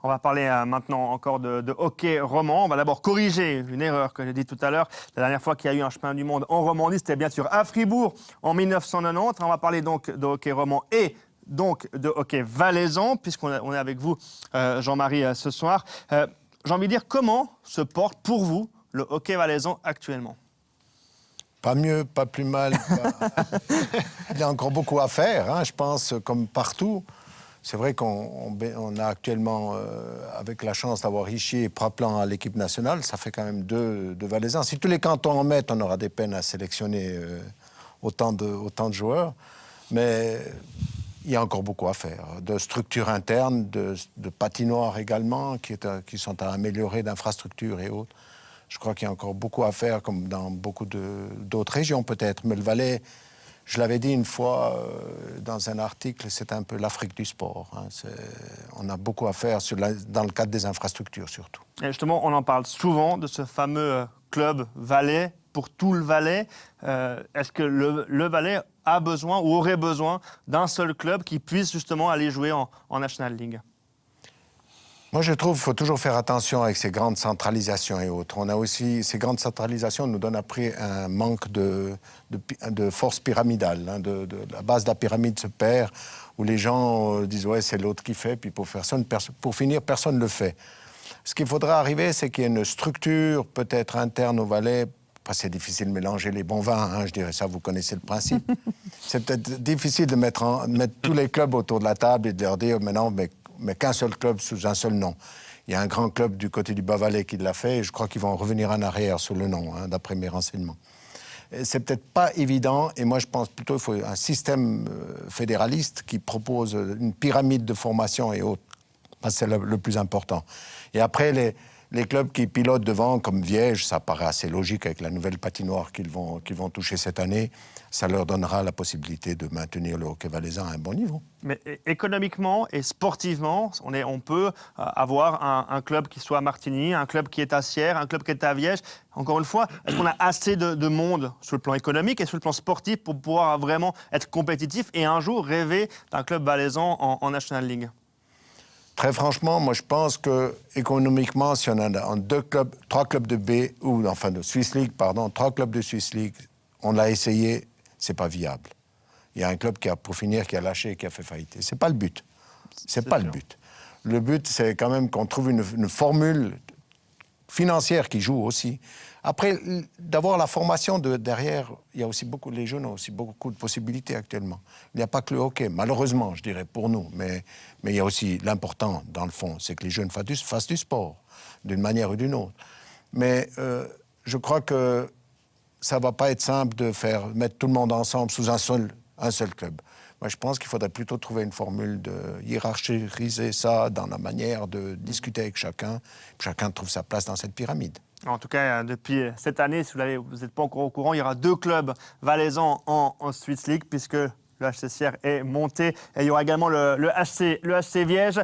On va parler maintenant encore de hockey roman. On va d'abord corriger une erreur que j'ai dit tout à l'heure. La dernière fois qu'il y a eu un championnat du monde en Romandie, c'était bien sûr à Fribourg en 1990. On va parler donc de hockey roman et donc de hockey valaisan, puisqu'on est avec vous, Jean-Marie, ce soir. J'ai envie de dire, comment se porte pour vous le hockey valaisan actuellement? Pas mieux, pas plus mal. Il y a encore beaucoup à faire, hein, je pense, comme partout. C'est vrai qu'on a actuellement, avec la chance d'avoir Richier et Praplan à l'équipe nationale, ça fait quand même deux Valaisans. Si tous les cantons en mettent, on aura des peines à sélectionner autant de joueurs. Mais il y a encore beaucoup à faire. De structures internes, de patinoires également, qui sont à améliorer, d'infrastructures et autres. Je crois qu'il y a encore beaucoup à faire, comme dans beaucoup d'autres régions peut-être. Mais le Valais, je l'avais dit une fois dans un article, c'est un peu l'Afrique du sport. Hein. On a beaucoup à faire dans le cadre des infrastructures surtout. Et justement, on en parle souvent de ce fameux club Valais pour tout le Valais. Est-ce que le Valais a besoin ou aurait besoin d'un seul club qui puisse justement aller jouer en National League? Moi, je trouve qu'il faut toujours faire attention avec ces grandes centralisations et autres. On a aussi, ces grandes centralisations nous donnent après un manque de force pyramidale. Hein, la base de la pyramide se perd, où les gens disent « ouais, c'est l'autre qui fait », puis pour finir, personne ne le fait. Ce qu'il faudra arriver, c'est qu'il y ait une structure peut-être interne au Valais. C'est difficile de mélanger les bons vins, hein, je dirais ça, vous connaissez le principe. C'est peut-être difficile de mettre tous les clubs autour de la table et de leur dire « maintenant, mais qu'un seul club sous un seul nom ». Il y a un grand club du côté du Bas-Valais qui l'a fait, et je crois qu'ils vont revenir en arrière sur le nom, hein, d'après mes renseignements. C'est peut-être pas évident, et moi je pense plutôt qu'il faut un système fédéraliste qui propose une pyramide de formation et autres. C'est le plus important. Et après, les clubs qui pilotent devant, comme Viège, ça paraît assez logique avec la nouvelle patinoire qu'ils vont toucher cette année. Ça leur donnera la possibilité de maintenir le hockey valaisan à un bon niveau. Mais économiquement et sportivement, on peut avoir un club qui soit à Martigny, un club qui est à Sierre, un club qui est à Viège. Encore une fois, est-ce qu'on a assez de monde sur le plan économique et sur le plan sportif pour pouvoir vraiment être compétitif et un jour rêver d'un club valaisan en National League? Très franchement, moi je pense que économiquement, si on a trois clubs de B, ou enfin de Swiss League, pardon, 3 clubs de Swiss League, on l'a essayé, c'est pas viable. Il y a un club pour finir, qui a lâché, qui a fait faillite. C'est pas le but. C'est pas le but. Le but, c'est quand même qu'on trouve une formule financière qui joue aussi. Après, d'avoir la formation derrière, il y a aussi les jeunes ont aussi beaucoup de possibilités actuellement. Il n'y a pas que le hockey, malheureusement, je dirais, pour nous. Mais il y a aussi l'important, dans le fond, c'est que les jeunes fassent du sport, d'une manière ou d'une autre. Mais je crois que ça ne va pas être simple de mettre tout le monde ensemble sous un seul club. Moi, je pense qu'il faudrait plutôt trouver une formule de hiérarchiser ça dans la manière de discuter avec chacun. Chacun trouve sa place dans cette pyramide. En tout cas, depuis cette année, si vous n'êtes pas encore au courant, il y aura 2 clubs valaisans en Swiss League, puisque le HC Sierre est monté. Et il y aura également le HC Viège.